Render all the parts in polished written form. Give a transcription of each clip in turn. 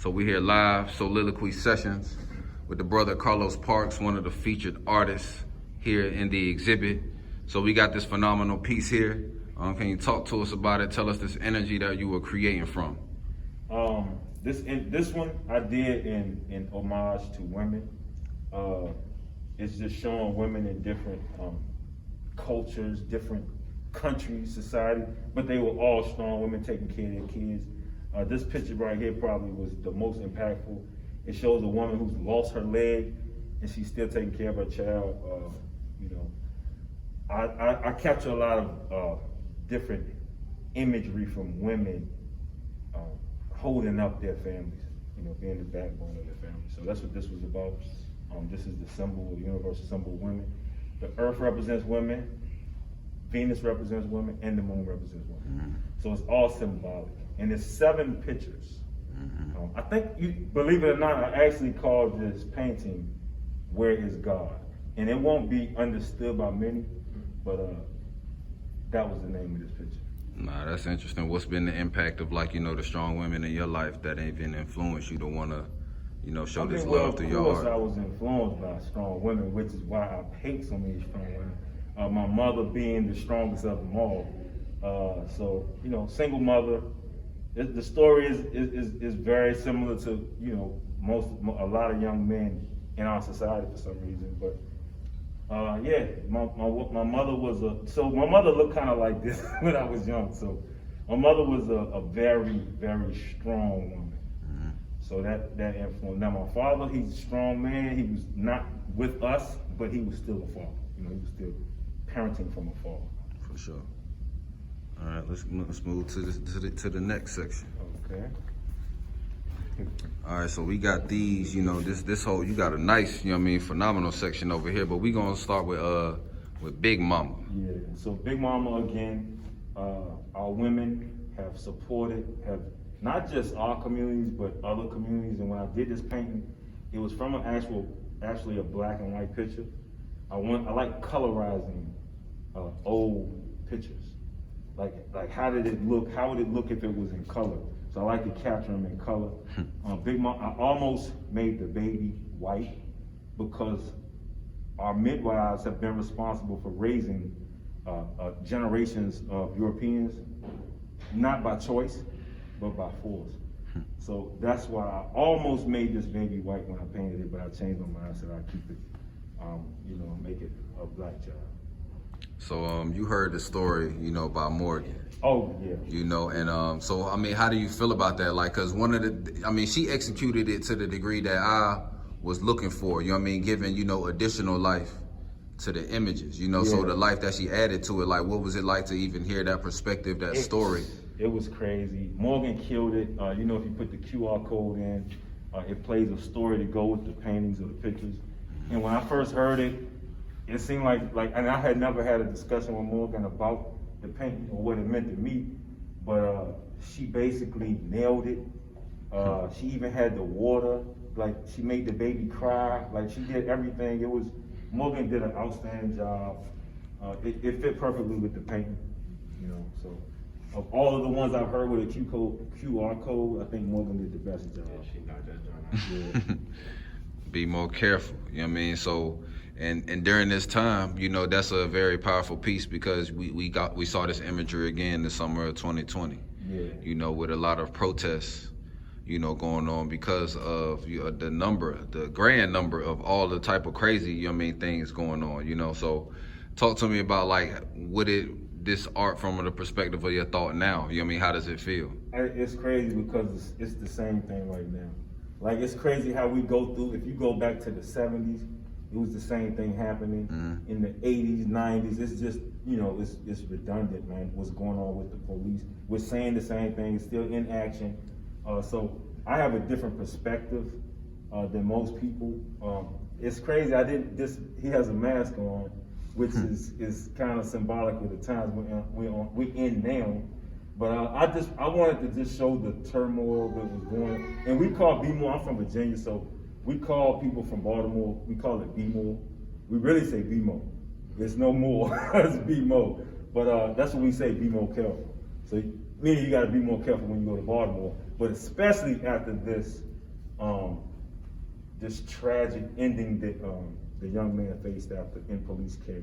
So we're here live, SOULiloquies Sessions, with the brother Carlos Parks, one of the featured artists here in the exhibit. So we got this phenomenal piece here. Can you talk to us about it? Tell us this energy that you were creating from. This one I did in homage to women. It's just showing women in different cultures, different countries, society, but they were all strong women taking care of their kids. This picture right here probably was the most impactful. It shows a woman who's lost her leg and she's still taking care of her child. I capture a lot of different imagery from women holding up their families, being the backbone of their family. So that's what this was about. This is the symbol, the universal symbol of women. The earth represents women, Venus represents women, and the moon represents women. So it's all symbolic. And there's 7 pictures. I think, believe it or not, I actually called this painting, Where is God? And it won't be understood by many, but that was the name of this picture. Nah, that's interesting. What's been the impact of the strong women in your life that even influenced you to want to, show this love through your art? Of course, I was influenced by strong women, which is why I paint so many strong women. My mother being the strongest of them all. So, single mother. The story is very similar to a lot of young men in our society for some reason. But yeah, my mother was my mother looked kind of like this when I was young. So my mother was a very, very strong woman. So that influenced. Now my father, he's a strong man. He was not with us, but he was still a father. He was still parenting from afar. For sure. All right, let's move to the next section. Okay. All right, so we got these, this whole, you got a nice, phenomenal section over here, but we gonna start with Big Mama. Yeah, so Big Mama, again, our women have not just our communities, but other communities. And when I did this painting, it was from actually a black and white picture. I like colorizing old pictures. Like how did it look? How would it look if it was in color? So I like to capture them in color. Big Mom, I almost made the baby white because our midwives have been responsible for raising generations of Europeans, not by choice, but by force. So that's why I almost made this baby white when I painted it, but I changed my mind. I said I'd keep it, make it a black child. So you heard the story, by Morgan. Oh yeah. And so how do you feel about that? Cause she executed it to the degree that I was looking for. Giving additional life to the images. Yeah. So the life that she added to it. What was it like to even hear that perspective, that story? It was crazy. Morgan killed it. If you put the QR code in, it plays a story to go with the paintings or the pictures. And when I first heard it, it seemed like, and I had never had a discussion with Morgan about the painting or what it meant to me, but she basically nailed it. She even had the water, she made the baby cry, she did everything. Morgan did an outstanding job. It fit perfectly with the painting, so. Of all of the ones I've heard with a QR code, I think Morgan did the best job. Yeah, she knocked that joint out. Be more careful, So, and during this time, that's a very powerful piece because we saw this imagery again the summer of 2020. Yeah. With a lot of protests, going on because of the grand number of all the type of crazy, things going on, So talk to me about this art from the perspective of your thought now. How does it feel? It's crazy because it's the same thing right now. It's crazy how we go through. If you go back to the 70s, it was the same thing happening. In the 80s, 90s. It's just, it's redundant, man, what's going on with the police. We're saying the same thing, it's still in action. So I have a different perspective than most people. It's crazy, he has a mask on, which is kind of symbolic of the times we're in now. But I wanted to just show the turmoil that was going on. And we call B-more, I'm from Virginia, so we call people from Baltimore, we call it B-more. We really say B-more. There's no more, it's B-more. But that's what we say, be more careful. So meaning you gotta be more careful when you go to Baltimore. But especially after this this tragic ending that the young man faced after in police care.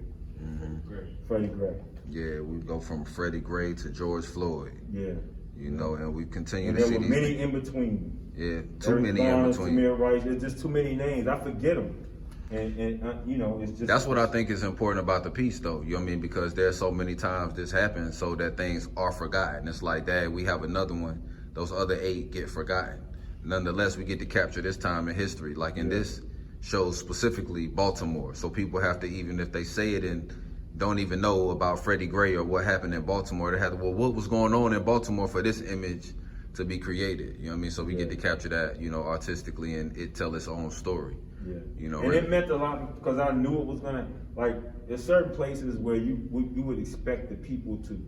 Freddie Gray. Yeah, we go from Freddie Gray to George Floyd. Yeah. You know, and we continue And to there see were these many in between. Yeah, too Eric many in Garner, between. Tamir Rice. There's just too many names. I forget them. And you know, it's just. That's what I think is important about the piece, though. You know what I mean? Because there's so many times this happens, so that things are forgotten. It's like, Dad, we have another one. Those other 8 get forgotten. Nonetheless, we get to capture this time in history. Like in this show specifically, Baltimore. So people have to, even if they say it and don't even know about Freddie Gray or what happened in Baltimore, they have to, well, what was going on in Baltimore for this image to be created? You know what I mean? So we get to capture that, you know, artistically, and it tell its own story. Yeah. You know, and it meant a lot because I knew it was gonna, like, there's certain places where you would expect the people to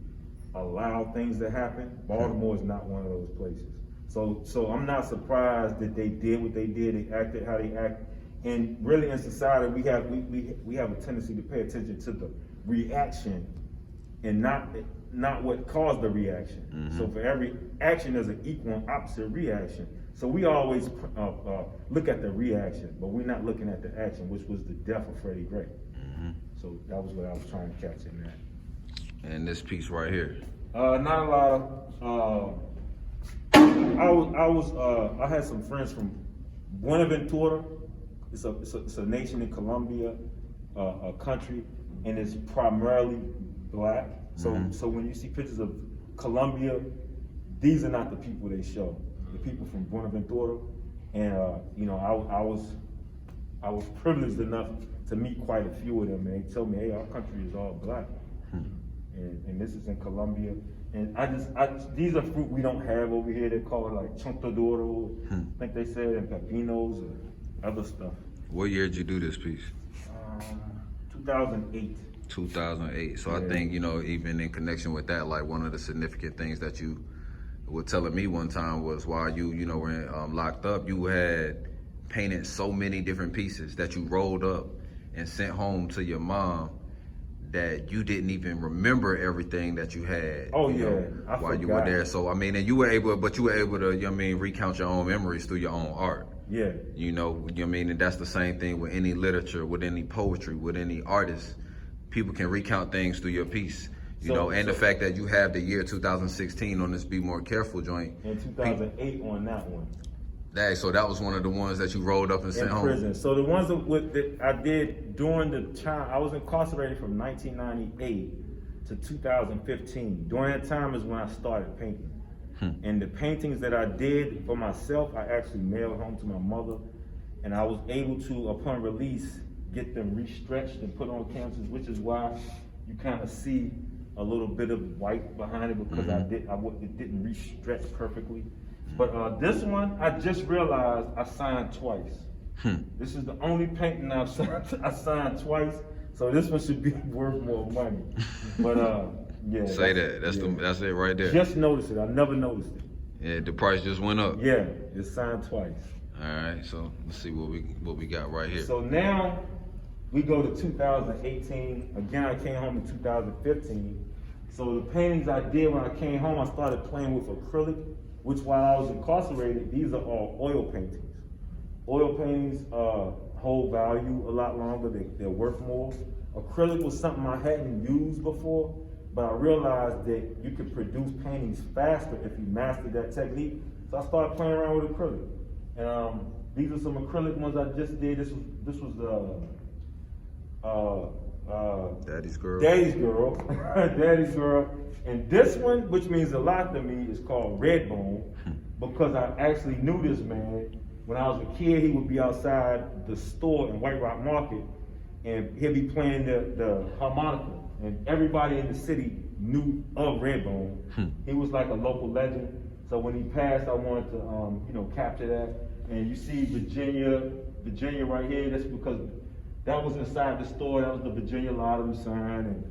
allow things to happen. Baltimore is not one of those places. So I'm not surprised that they did what they did. They acted how they act. And really in society, we have a tendency to pay attention to the reaction and not what caused the reaction. So for every action, there's an equal and opposite reaction. So we always look at the reaction, but we're not looking at the action, which was the death of Freddie Gray. So that was what I was trying to catch in that. And this piece right here. Not a lot of. I had some friends from Buenaventura. It's a nation in Colombia, a country, and it's primarily black. So when you see pictures of Colombia, these are not the people they show. The people from Buenaventura, and you know, I was privileged enough to meet quite a few of them, and they told me, hey, our country is all black, and this is in Colombia. And these are fruit we don't have over here. They call it like chontaduro, I think they said, and pepinos and other stuff. What year did you do this piece? 2008. 2008. So Yeah. I think, you know, even in connection with that, like one of the significant things that you were telling me one time was while you know, were locked up, you had painted so many different pieces that you rolled up and sent home to your mom that you didn't even remember everything that you had. Oh, you yeah. know, I while you forgot. were there. So I mean, and you were able to, you know what I mean, recount your own memories through your own art. Yeah. You know what I mean? And that's the same thing with any literature, with any poetry, with any artist. People can recount things through your piece. You know, and the fact that you have the year 2016 on this Be More Careful joint. And 2008 on that one. So that was one of the ones that you rolled up and sent In home. prison. So the ones that I did during the time, I was incarcerated from 1998 to 2015. During that time is when I started painting. And the paintings that I did for myself, I actually mailed home to my mother. And I was able to, upon release, get them restretched and put on canvases, which is why you kind of see a little bit of white behind it, because it didn't re-stretch perfectly. But this one, I just realized I signed twice. This is the only painting I signed twice, so this one should be worth more money. But yeah. Say that. That's it right there. Just noticed it. I never noticed it. Yeah, the price just went up. Yeah, it's signed twice. All right, so let's see what we got right here. So now we go to 2018. Again, I came home in 2015. So the paintings I did when I came home, I started playing with acrylic, which while I was incarcerated, these are all oil paintings. Oil paintings hold value a lot longer, they're worth more. Acrylic was something I hadn't used before, but I realized that you could produce paintings faster if you mastered that technique. So I started playing around with acrylic. And these are some acrylic ones I just did. This was Daddy's Girl. Daddy's Girl. Daddy's Girl. And this one, which means a lot to me, is called Redbone, because I actually knew this man. When I was a kid, he would be outside the store in White Rock Market, and he'd be playing the harmonica. And everybody in the city knew of Redbone. He was like a local legend. So when he passed, I wanted to, capture that. And you see Virginia right here. That's because that was inside the store. That was the Virginia lottery sign, and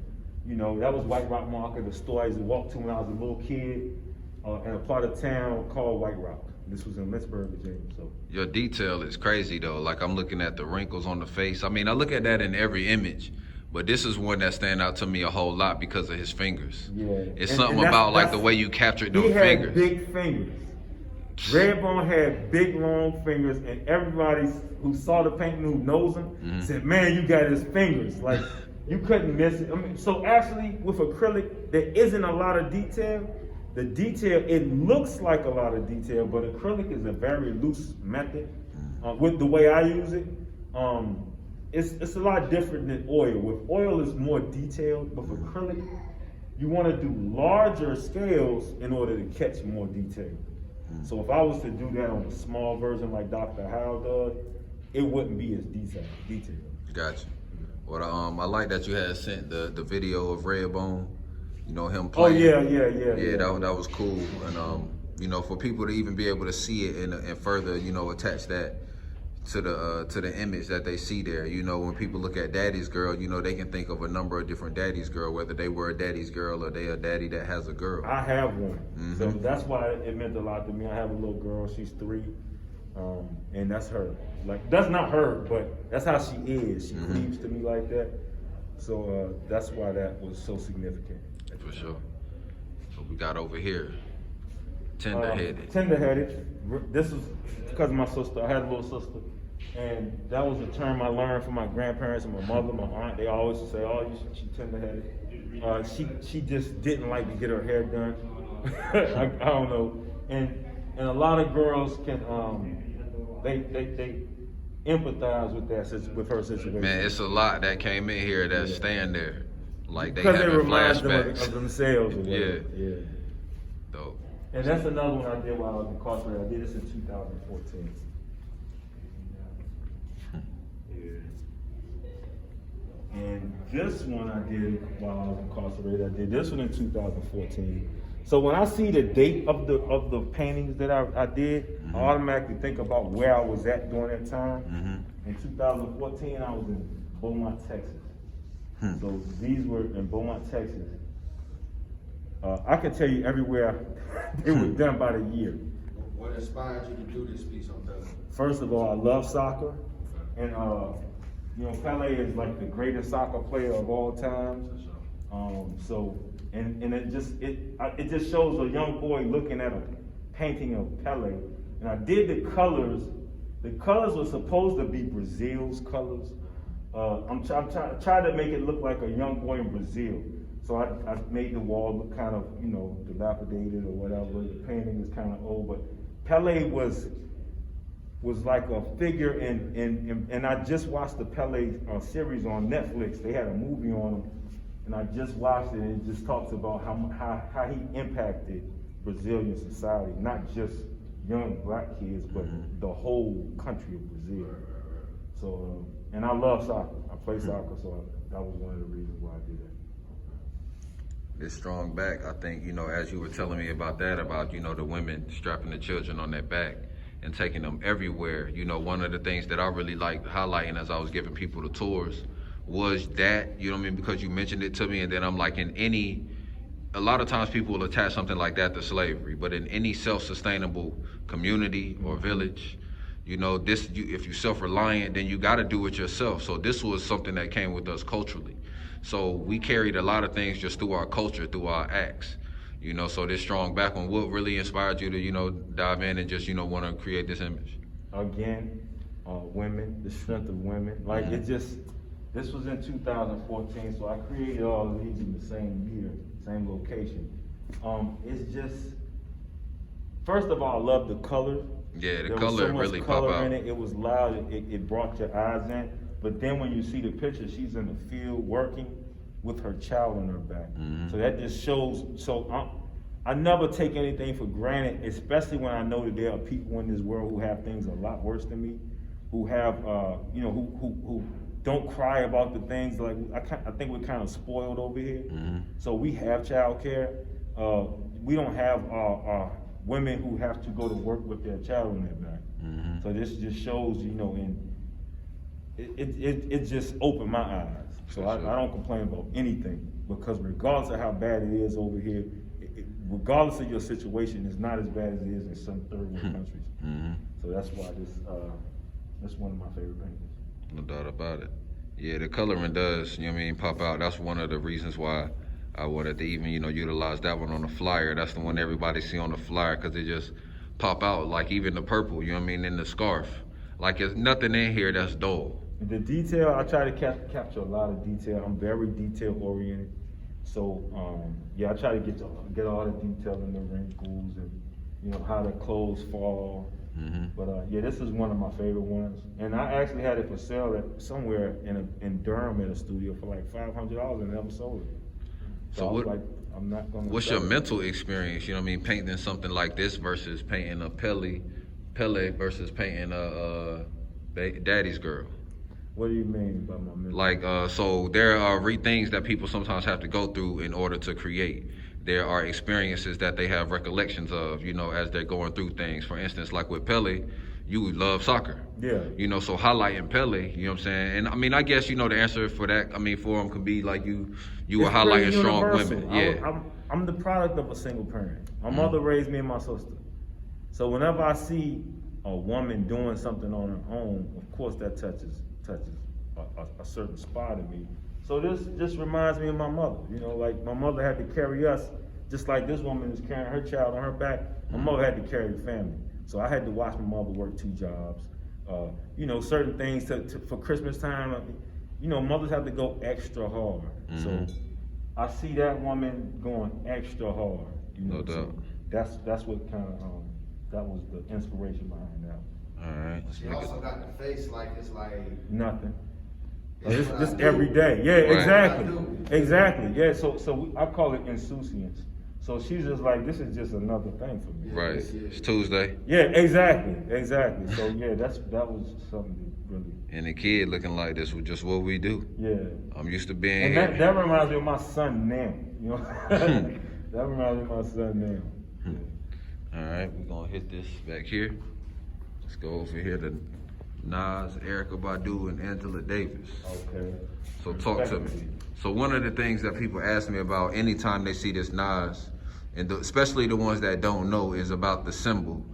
that was White Rock Market, the store I used to walk to when I was a little kid, in a part of town called White Rock. This was in Lynchburg, Virginia. So your detail is crazy though. Like I'm looking at the wrinkles on the face. I mean, I look at that in every image, but this is one that stand out to me a whole lot because of his fingers. Yeah, it's something about like the way you captured those fingers. He had big fingers. Redbone had big long fingers, and everybody who saw the painting, who knows him, said, "Man, you got his fingers. Like you couldn't miss it." I mean, so actually, with acrylic, there isn't a lot of detail. The detail, it looks like a lot of detail, but acrylic is a very loose method. With the way I use it, it's a lot different than oil. With oil, it's more detailed, but with acrylic, you want to do larger scales in order to catch more detail. So if I was to do that on a small version like Dr. Howe does, it wouldn't be as detailed. Gotcha. Well, I like that you had sent the video of Redbone. You know, him Oh playing. yeah. That was cool. And you know, for people to even be able to see it and further, you know, attach that to the image that they see there. You know, when people look at Daddy's Girl, you know, they can think of a number of different Daddy's Girl, whether they were a Daddy's Girl or they a daddy that has a girl. I have one, so that's why it meant a lot to me. I have a little girl; she's 3, and that's her. Like that's not her, but that's how she is. She cleaves to me like that. So that's why that was so significant. For sure. So we got over here, tender-headed. Tender-headed. This is because of my sister. I had a little sister, and that was a term I learned from my grandparents and my mother, my aunt. They always say, "Oh, she's tender-headed." She just didn't like to get her hair done. I don't know, and a lot of girls can they empathize with that with her situation. Man, it's a lot that came in here that's staying there, like they because having they remind flashbacks. them of themselves. Or whatever. Yeah. Dope. And that's another one I did while I was incarcerated. I did this in 2014. And this one I did while I was incarcerated. I did this one in 2014. So when I see the date of the paintings that I did, I automatically think about where I was at during that time. In 2014, I was in Beaumont, Texas. So these were in Beaumont, Texas. I can tell you everywhere they were done by the year. What inspired you to do this piece on Pele? First of all, I love soccer, and you know, Pele is like the greatest soccer player of all time. So it just shows a young boy looking at a painting of Pele, and I did the colors. The colors were supposed to be Brazil's colors. I'm trying to make it look like a young boy in Brazil. So I made the wall look kind of, you know, dilapidated or whatever. The painting is kind of old, but Pele was like a figure and I just watched the Pele series on Netflix. They had a movie on him, and I just watched it, and it just talks about how he impacted Brazilian society, not just young black kids, but the whole country of Brazil. So, and I love soccer. I play soccer, so that was one of the reasons why I did that. This strong back, I think, you know, as you were telling me about that, about, you know, the women strapping the children on their back and taking them everywhere. You know, one of the things that I really liked highlighting as I was giving people the tours was that, you know what I mean, because you mentioned it to me, and then I'm like, a lot of times people will attach something like that to slavery, but in any self-sustainable community or village, you know, if you're self-reliant, then you got to do it yourself. So this was something that came with us culturally. So we carried a lot of things just through our culture, through our acts, you know. So this strong back one, what really inspired you to, you know, dive in and just, you know, want to create this image? Again, women, the strength of women. Like this was in 2014, so I created all of these in the same year, same location. It's just, first of all, I love the color. Yeah, the there color was so much really color pop out. in it. It was loud. It brought your eyes in. But then when you see the picture, she's in the field working with her child on her back. So that just shows. So I never take anything for granted, especially when I know that there are people in this world who have things a lot worse than me, who have, you know, who don't cry about the things. Like I think we're kind of spoiled over here. So we have child care. We don't have women who have to go to work with their child on their back. So this just shows, you know, it just opened my eyes. So I don't complain about anything, because regardless of how bad it is over here, regardless of your situation, it's not as bad as it is in some third world countries. So that's why that's one of my favorite paintings. No doubt about it. Yeah, the coloring does, you know what I mean, pop out. That's one of the reasons why I wanted to even, you know, utilize that one on the flyer. That's the one everybody see on the flyer, because it just pop out, like even the purple, you know what I mean, in the scarf. Like there's nothing in here that's dull. The detail, I try to capture a lot of detail. I'm very detail oriented. So yeah, I try to get all the detail in the wrinkles and how the clothes fall. But yeah, this is one of my favorite ones, and I actually had it for sale at somewhere in Durham at a studio for like $500 and never sold it. So I was like, I'm not gonna. What's your mental experience? You know what I mean, painting something like this versus painting a Pele versus painting a Daddy's Girl. What do you mean by my mental? Like, so there are things that people sometimes have to go through in order to create. There are experiences that they have recollections of, as they're going through things. For instance, like with Pele, you love soccer. Yeah. So highlighting Pele, you know what I'm saying? And I mean, I guess, the answer for that, for him could be like you were highlighting strong women. Yeah. I'm the product of a single parent. My mother raised me and my sister. So whenever I see a woman doing something on her own, of course that touches a certain spot in me. So this just reminds me of my mother. Like my mother had to carry us, just like this woman is carrying her child on her back. My mother had to carry the family. So I had to watch my mother work 2 jobs. Certain things for Christmas time, mothers have to go extra hard. So I see that woman going extra hard. No doubt. So that's what kind of that was the inspiration behind that. All right. She also got the face like it's like Nothing. It's This what I every do. day. Yeah, Right. exactly. Yeah, so I call it insouciance. So she's just like, this is just another thing for me. Right. It's Tuesday. Yeah, exactly. So yeah, that was something that really. And the kid looking like this was just what we do. Yeah. I'm used to being And here. that reminds me of my son now. That reminds me of my son now. All right, we're gonna hit this back here. Let's go over here to Nas, Erykah Badu, and Angela Davis. Okay. So talk to me. So one of the things that people ask me about anytime they see this Nas, and especially the ones that don't know, is about the symbol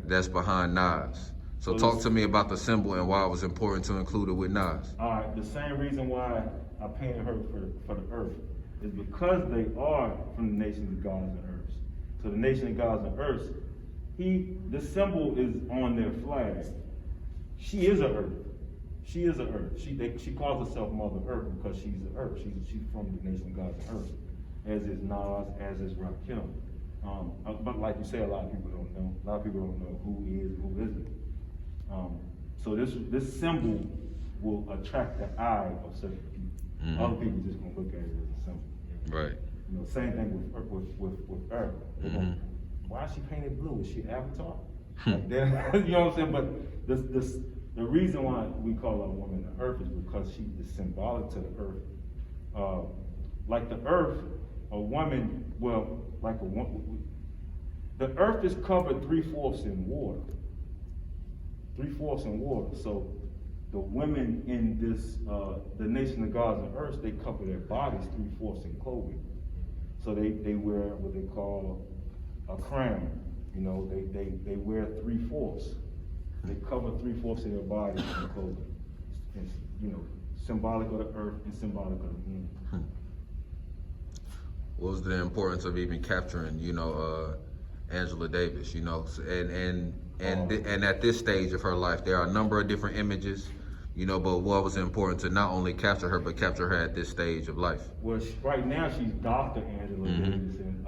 that's behind Nas. So talk to me about the symbol and why it was important to include it with Nas. All right, the same reason why I painted her for the earth is because they are from the nation of gods and earths. So the nation of gods and earths, the symbol is on their flag. She is a earth. She is a earth. She calls herself Mother Earth because she's the earth. She's from the nation of gods and earths, as is Nas, as is Rakim. But like you say, a lot of people don't know. A lot of people don't know who is, who isn't. So this symbol will attract the eye of certain people. Other people just gonna look at it as a symbol. Right. Same thing with Earth. Why is she painted blue? Is she Avatar? Like that, you know what I'm saying? But the reason why we call a woman the Earth is because she is symbolic to the Earth. Like the Earth, a woman, the Earth is covered 3/4 in water. 3/4 in water. So the women in this, the nation of gods and earths, they cover their bodies 3/4 in clothing. So they wear what they call a crown. They wear 3/4. They cover 3/4 of their bodies in clothing. It's, symbolic of the earth and symbolic of the moon. What was the importance of even capturing, Angela Davis, and at this stage of her life, there are a number of different images, but what was important to not only capture her, but capture her at this stage of life? Well, right now she's Dr. Angela Davis, and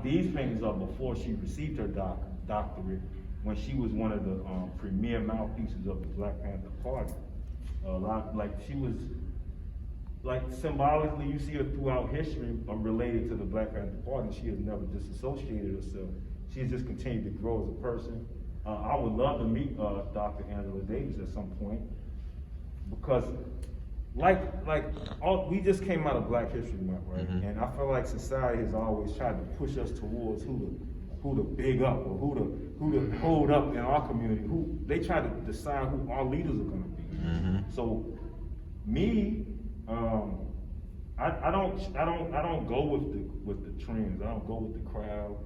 these paintings are before she received her doctorate, when she was one of the premier mouthpieces of the Black Panther Party. She was, symbolically, you see her throughout history related to the Black Panther Party. She has never disassociated herself. She's just continued to grow as a person. I would love to meet Dr. Angela Davis at some point, because we just came out of Black History Month, right? And I feel like society has always tried to push us towards who to big up or who to hold up in our community. They try to decide who our leaders are going to be. So me, I don't go with the trends. I don't go with the crowd.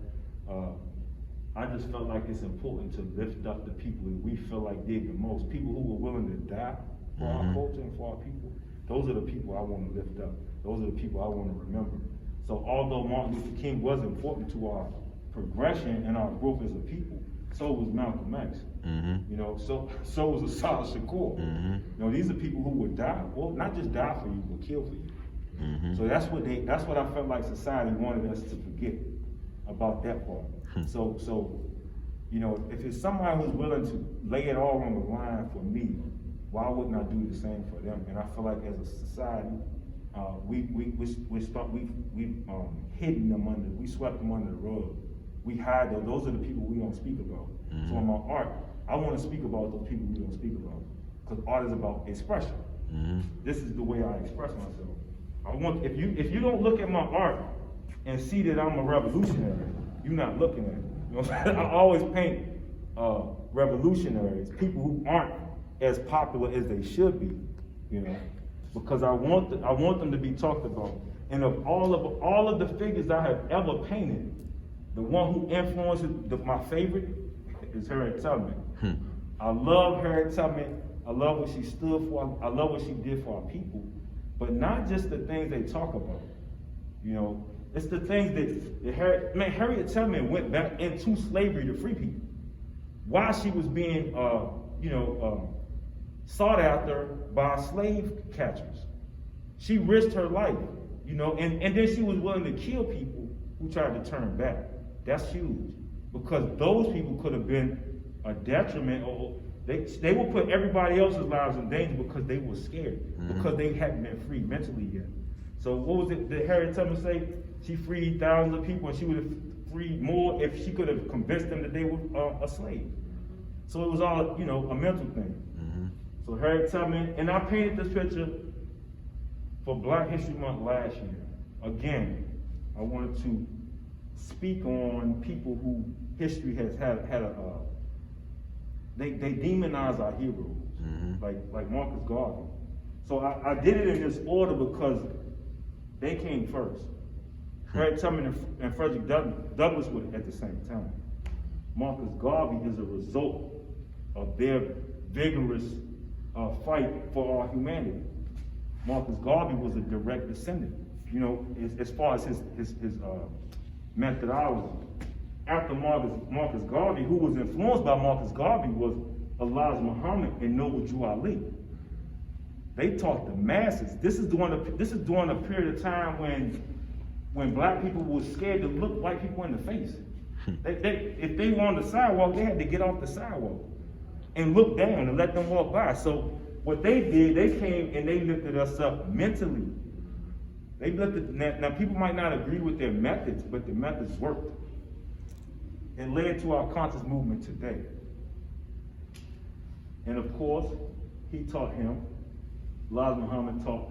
I just felt like it's important to lift up the people that we feel like did the most. People who were willing to die for our culture and for our people. Those are the people I want to lift up. Those are the people I want to remember. So although Martin Luther King was important to progression and our growth as a people, so was Malcolm X. Mm-hmm. You know, so was Assata Shakur. Mm-hmm. You know, these are people who would die, well, not just die for you, but kill for you. Mm-hmm. So that's what I felt like society wanted us to forget about that part. So, you know, if it's somebody who's willing to lay it all on the line for me, why wouldn't I do the same for them? And I feel like as a society, we've hidden them under, we swept them under the rug. We hide them. Those are the people we don't speak about. Mm-hmm. So in my art, I want to speak about those people we don't speak about, because art is about expression. Mm-hmm. This is the way I express myself. I want, if you don't look at my art and see that I'm a revolutionary, you're not looking at it. You know what I'm saying? I always paint revolutionaries, people who aren't as popular as they should be, you know, because I want them to be talked about. And of all of the figures I have ever painted, the one who influences my favorite is Harriet Tubman. I love Harriet Tubman. I love what she stood for. I love what she did for our people. But not just the things they talk about, you know. It's the things that Harriet Tubman went back into slavery to free people. While she was being, sought after by slave catchers. She risked her life, you know, and then she was willing to kill people who tried to turn back. That's huge, because those people could have been a detriment, or they will put everybody else's lives in danger because they were scared, because they hadn't been free mentally yet. So what was it that Harriet Tubman say? She freed thousands of people, and she would have freed more if she could have convinced them that they were a slave. So it was all, you know, a mental thing. Mm-hmm. So Harriet Tubman, and I painted this picture for Black History Month last year. Again, I wanted to speak on people who history has had they demonize our heroes, like Marcus Garvey. So I did it in this order because they came first. Harriet Tubman and Frederick Douglass were at the same time. Marcus Garvey is a result of their vigorous fight for our humanity. Marcus Garvey was a direct descendant, you know, as far as his methodology. After Marcus Garvey, who was influenced by Marcus Garvey, was Elijah Muhammad and Noble Drew Ali. They taught the masses. This is during a period of time when black people were scared to look white people in the face. If they were on the sidewalk, they had to get off the sidewalk and look down and let them walk by. So what they did, they came and they lifted us up mentally. They lifted, now people might not agree with their methods, but the methods worked. It led to our conscious movement today. And of course, he taught him. Elijah Muhammad taught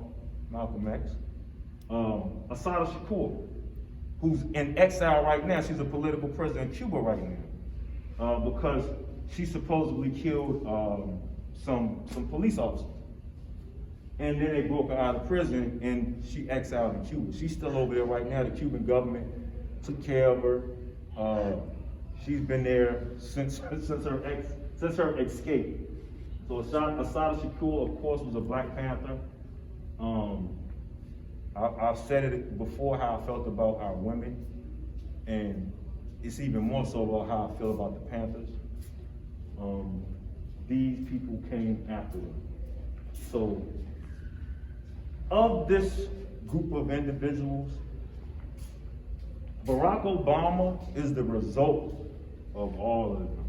Malcolm X. Assata Shakur, who's in exile right now. She's a political prisoner in Cuba right now because she supposedly killed some police officers. And then they broke her out of prison and she exiled in Cuba. She's still over there right now. The Cuban government took care of her. She's been there since her escape. So Assata Shakur, of course, was a Black Panther. I've said it before how I felt about our women, and it's even more so about how I feel about the Panthers. These people came after them. So of this group of individuals, Barack Obama is the result of all of them.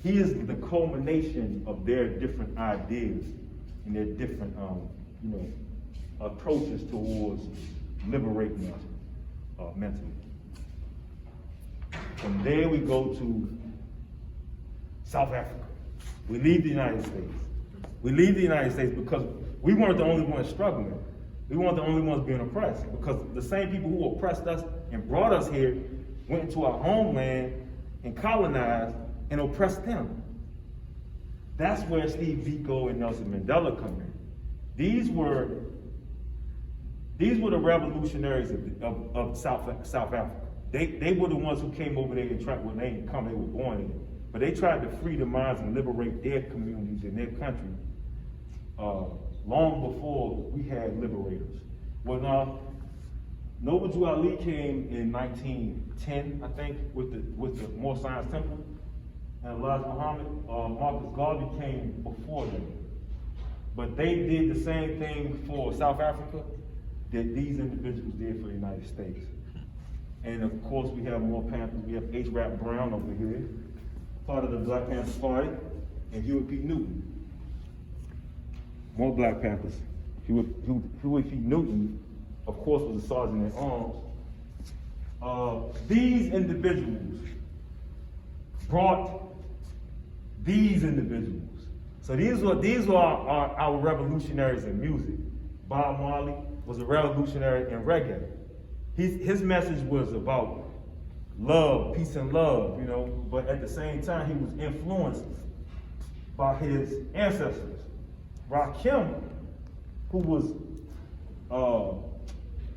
He is the culmination of their different ideas and their different, approaches towards liberating us mentally. From there we go to South Africa. We leave the United States. We leave the United States because we weren't the only ones struggling. We weren't the only ones being oppressed, because the same people who oppressed us and brought us here went into our homeland and colonized and oppressed them. That's where Steve Biko and Nelson Mandela come in. These were the revolutionaries of South Africa. They were the ones who came over there and tried, well, they didn't come, they were born in it. But they tried to free the minds and liberate their communities and their country long before we had liberators. When Noble Drew Ali came in 1910, I think, with the More Science Temple, and Elijah Muhammad, Marcus Garvey came before them. But they did the same thing for South Africa that these individuals did for the United States. And of course, we have more Panthers. We have H. Rap Brown over here, part of the Black Panther Party, and Huey P. Newton. More Black Panthers. Huey P. Newton, of course, was a sergeant at arms. These individuals brought these individuals. So these were our revolutionaries in music. Bob Marley was a revolutionary in reggae. His message was about love, peace and love, you know, but at the same time, he was influenced by his ancestors. Rakim, who was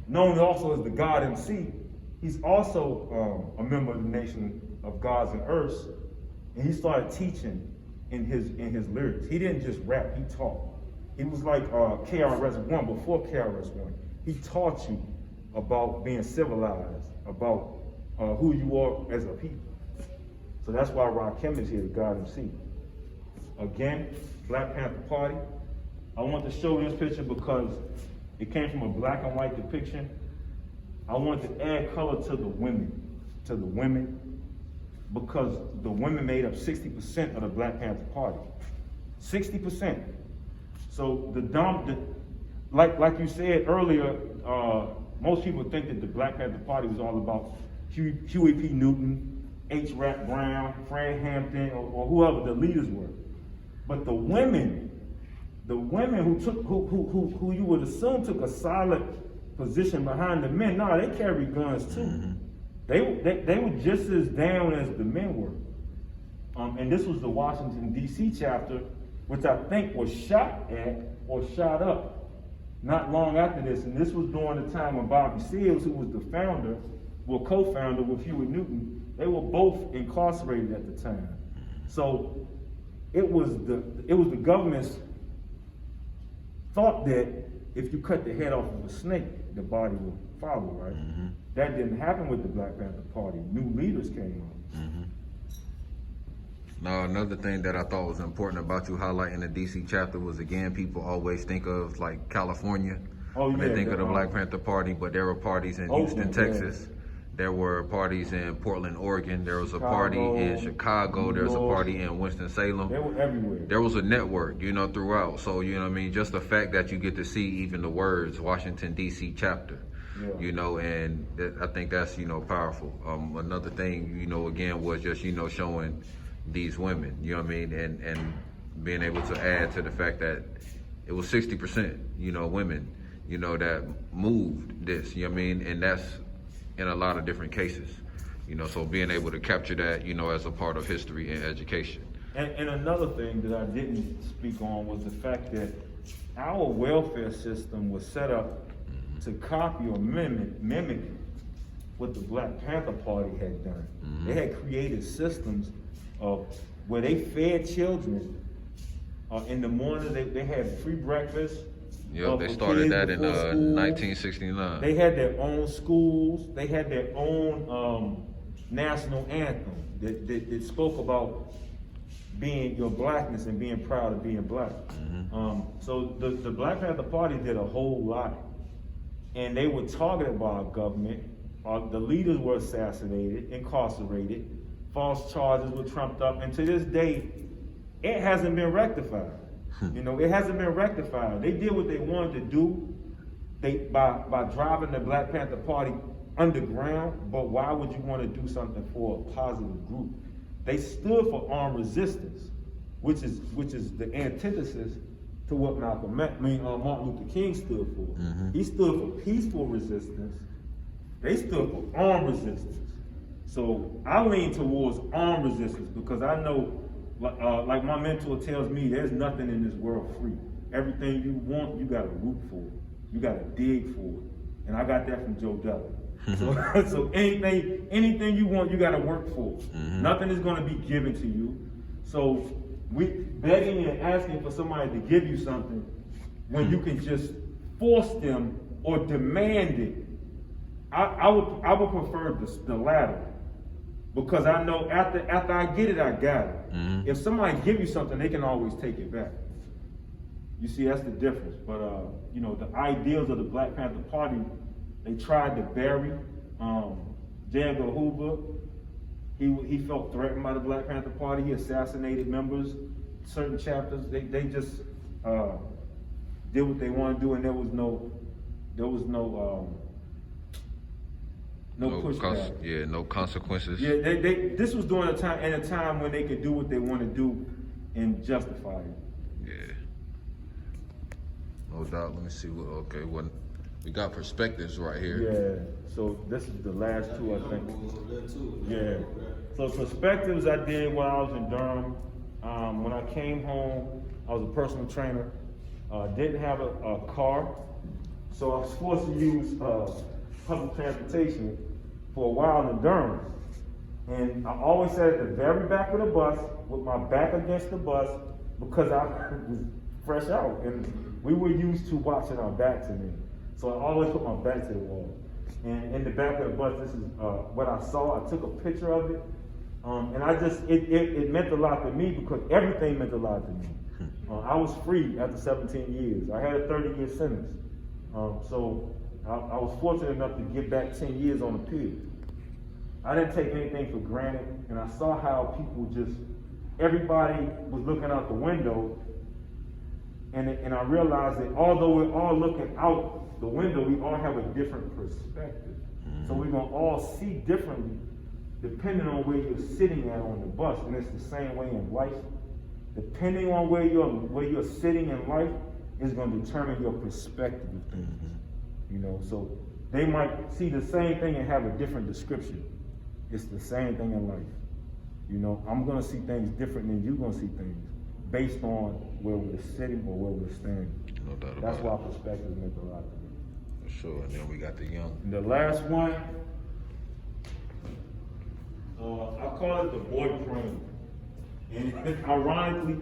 known also as the God MC, he's also a member of the Nation of Gods and Earths, and he started teaching in his lyrics. He didn't just rap, he taught. He was like KRS-One before KRS-One. He taught you about being civilized, about who you are as a people. So that's why Rakim is here, the God MC. Again, Black Panther Party. I want to show this picture because it came from a black and white depiction. I want to add color to the women, because the women made up 60% of the Black Panther Party. 60%. So like you said earlier, most people think that the Black Panther Party was all about Huey P. Newton, H. Rap Brown, Fred Hampton, or whoever the leaders were. But the women who you would assume took a solid position behind the men, no, they carried guns too. Mm-hmm. They were just as down as the men were. And this was the Washington, D.C. chapter, which I think was shot at or shot up not long after this. And this was during the time when Bobby Seals, who was the founder, well, co-founder with Huey Newton, they were both incarcerated at the time. So it was the government's thought that if you cut the head off of a snake, the body will follow, right? Mm-hmm. That didn't happen with the Black Panther Party. New leaders came on. Mm-hmm. Now, another thing that I thought was important about you highlighting the DC chapter was, again, people always think of like California when they think of the Black Panther Party, but there were parties in Houston, Texas. Yeah. There were parties in Portland, Oregon. There was a party in Chicago. There was a party in Winston-Salem. They were everywhere. There was a network, throughout. So, just the fact that you get to see even the words Washington, D.C. chapter, and I think that's, powerful. Another thing, again, was just, showing these women, and being able to add to the fact that it was 60%, women, that moved this, and that's in a lot of different cases, so being able to capture that, as a part of history and education. And another thing that I didn't speak on was the fact that our welfare system was set up to copy or mimic what the Black Panther Party had done. Mm-hmm. They had created systems of where they fed children in the morning. They had free breakfast. Yeah, they started that in 1969. They had their own schools. They had their own national anthem that spoke about being your blackness and being proud of being black. Mm-hmm. So the Black Panther Party did a whole lot, and they were targeted by our government. The leaders were assassinated, incarcerated, false charges were trumped up, and to this day, it hasn't been rectified. It hasn't been rectified. They did what they wanted to do by driving the Black Panther Party underground, but why would you want to do something for a positive group? They stood for armed resistance, which is the antithesis to what Martin Luther King stood for. Mm-hmm. He stood for peaceful resistance. They stood for armed resistance. So I lean towards armed resistance because I know, like my mentor tells me, there's nothing in this world free. Everything you want, you gotta root for it. You gotta dig for it. And I got that from Joe Della. So anything you want, you gotta work for. Mm-hmm. Nothing is gonna be given to you. So begging and asking for somebody to give you something when you can just force them or demand it I would prefer the latter, because I know after I get it, I got it. Mhm. If somebody give you something, they can always take it back. You see, that's the difference. But you know, the ideals of the Black Panther Party, they tried to bury. J. Edgar Hoover, he felt threatened by the Black Panther Party. He assassinated members, certain chapters. They just did what they want to do, and there was no pushback. No consequences. Yeah, this was during a time when they could do what they want to do and justify it. Yeah. No doubt. Let me see what we got perspectives right here. Yeah. So this is the last two, I think. Yeah. So perspectives I did when I was in Durham. When I came home, I was a personal trainer. Didn't have a car, so I was forced to use public transportation for a while in Durham. And I always sat at the very back of the bus with my back against the bus because I was fresh out. And we were used to watching our backs in there. So I always put my back to the wall. And in the back of the bus, this is what I saw. I took a picture of it. And it meant a lot to me because everything meant a lot to me. I was free after 17 years. I had a 30-year sentence. So I was fortunate enough to get back 10 years on appeal. I didn't take anything for granted, and I saw how people everybody was looking out the window, and I realized that although we're all looking out the window, we all have a different perspective. So we're gonna all see differently depending on where you're sitting at on the bus, and it's the same way in life. Depending on where you're sitting in life is going to determine your perspective of things. You know, so they might see the same thing and have a different description. It's the same thing in life. You know, I'm going to see things different than you're going to see things based on where we're sitting or where we're standing. No doubt about That's it. why perspectives make a lot to me. For sure. And then we got the young. And the last one, I call it the boy praying. And ironically,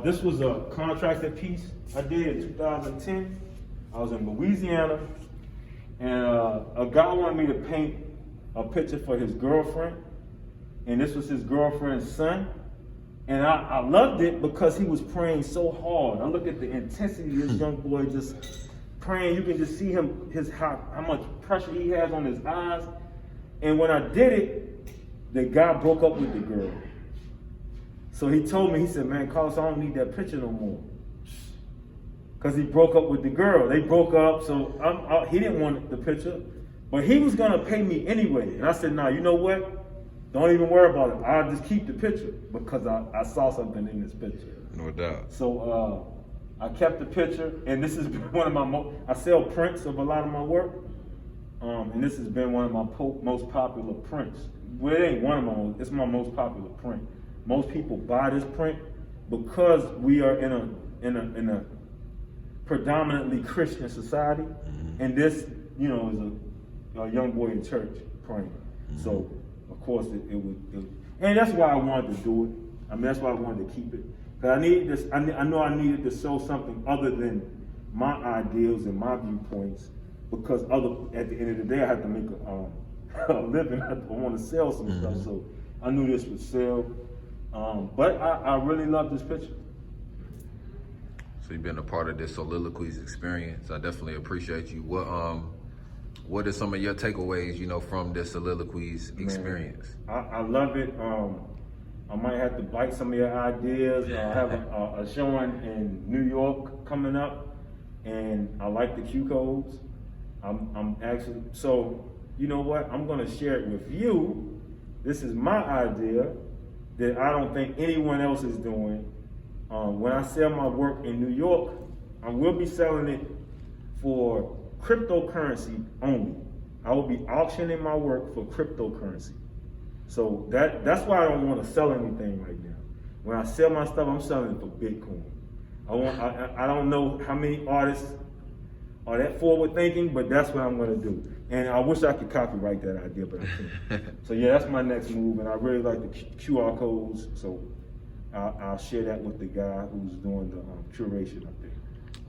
this was a contracted piece I did in 2010. I was in Louisiana, and a guy wanted me to paint a picture for his girlfriend, and this was his girlfriend's son. And I loved it because he was praying so hard. I look at the intensity of this young boy just praying. You can just see him, how much pressure he has on his eyes. And when I did it, the guy broke up with the girl. So he told me, he said, man, Carlos, I don't need that picture no more. Because he broke up with the girl. They broke up, so he didn't want the picture. But he was going to pay me anyway. And I said, nah, you know what? Don't even worry about it. I'll just keep the picture because I saw something in this picture. No doubt. So I kept the picture, and this is one of my I sell prints of a lot of my work. And this has been one of my most popular prints. Well, it ain't one of my most, it's my most popular print. Most people buy this print because we are in a predominantly Christian society, and this, you know, is a young boy in church praying. So, of course, it would, and that's why I wanted to do it. I mean, that's why I wanted to keep it. Because I need this. I know I needed to show something other than my ideals and my viewpoints. Because at the end of the day, I have to make a living. I want to sell some stuff, so I knew this would sell. But I really love this picture. So you've been a part of this Soliloquies experience. I definitely appreciate you. What are some of your takeaways, you know, from this Soliloquies experience? I love it. I might have to bite some of your ideas. I have a showing in New York coming up, and I like the Q codes. I'm actually, so you know what? I'm going to share it with you. This is my idea that I don't think anyone else is doing. When I sell my work in New York, I will be selling it for cryptocurrency only. I will be auctioning my work for cryptocurrency. So that's why I don't want to sell anything right now. When I sell my stuff, I'm selling it for Bitcoin. I don't know how many artists are that forward thinking, but that's what I'm going to do. And I wish I could copyright that idea, but I can't. So yeah, that's my next move, and I really like the QR codes. So I'll share that with the guy who's doing the curation up there.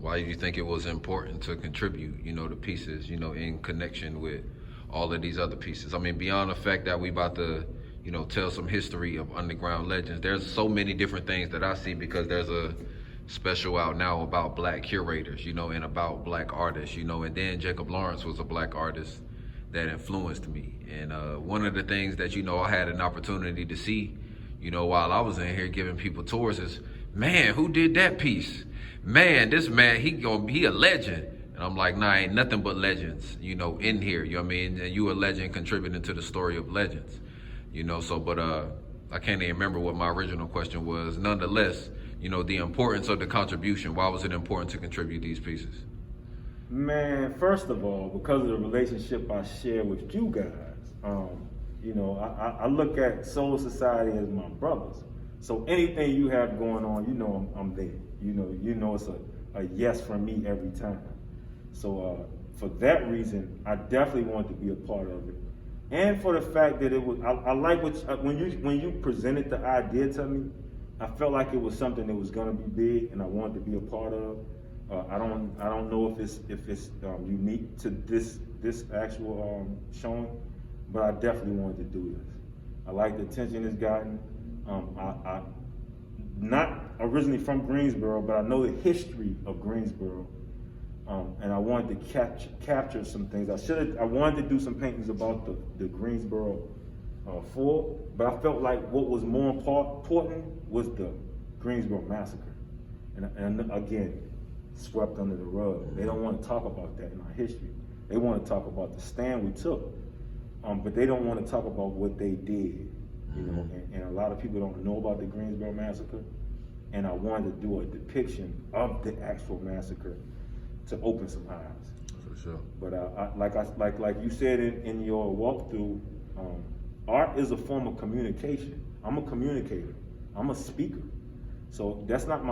Why do you think it was important to contribute, you know, the pieces, you know, in connection with all of these other pieces. I mean, beyond the fact that we about to, you know, tell some history of underground legends, there's so many different things that I see, because there's a special out now about black curators, you know, and about black artists, you know, and then Jacob Lawrence was a black artist that influenced me. And one of the things that, you know, I had an opportunity to see, you know, while I was in here giving people tours is, man, who did that piece? Man, this man, he a legend. And I'm like, nah, ain't nothing but legends, you know, in here, you know what I mean? And you a legend contributing to the story of legends, you know, so, but I can't even remember what my original question was. Nonetheless, you know, the importance of the contribution. Why was it important to contribute these pieces? Man, first of all, because of the relationship I share with you guys, you know, I look at Soul Society as my brothers. So anything you have going on, you know, I'm there. You know, it's a yes from me every time. So for that reason, I definitely want to be a part of it, and for the fact that it was, I like when you presented the idea to me, I felt like it was something that was gonna be big, and I wanted to be a part of. I don't know if it's unique to this actual showing, but I definitely wanted to do this. I like the attention it's gotten. I not originally from Greensboro, but I know the history of Greensboro, and I wanted to capture some things. I wanted to do some paintings about the Greensboro fort, but I felt like what was more important was the Greensboro massacre, and again, swept under the rug. They don't want to talk about that in our history. They want to talk about the stand we took, but they don't want to talk about what they did. You know, and a lot of people don't know about the Greensboro massacre, and I wanted to do a depiction of the actual massacre to open some eyes. For sure. But like you said in your walkthrough, art is a form of communication. I'm a communicator. I'm a speaker. So that's not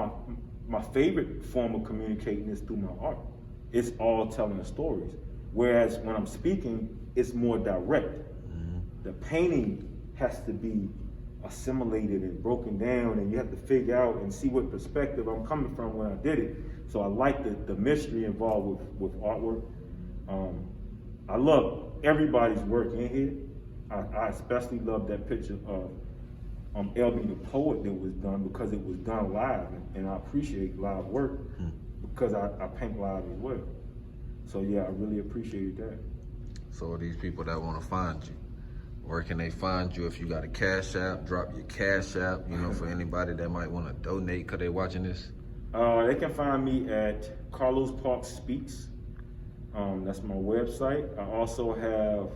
my favorite form of communicating is through my art. It's all telling stories. Whereas when I'm speaking, it's more direct. The painting has to be assimilated and broken down, and you have to figure out and see what perspective I'm coming from when I did it. So I like the mystery involved with artwork. I love everybody's work in here. I especially love that picture of LB the Poet that was done, because it was done live, and I appreciate live work because I paint live as well. So yeah, I really appreciated that. So these people that want to find you, where can they find you? If you got a Cash App, drop your Cash App, you know, for anybody that might want to donate because they watching this. They can find me at Carlos Parks Speaks. That's my website. I also have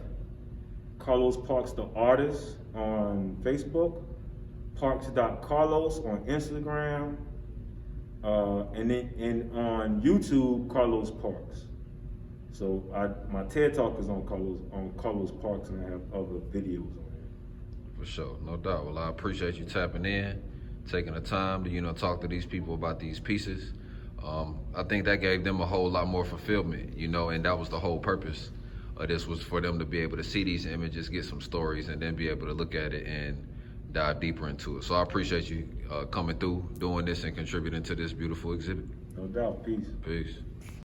Carlos Parks the Artist on Facebook, Parks.Carlos on Instagram, and on YouTube, Carlos Parks. So my TED Talk is on Carlos Parks, and I have other videos on it. For sure, no doubt. Well, I appreciate you tapping in, taking the time to, you know, talk to these people about these pieces. I think that gave them a whole lot more fulfillment, you know, and that was the whole purpose of this, was for them to be able to see these images, get some stories, and then be able to look at it and dive deeper into it. So I appreciate you coming through, doing this, and contributing to this beautiful exhibit. No doubt. Peace. Peace.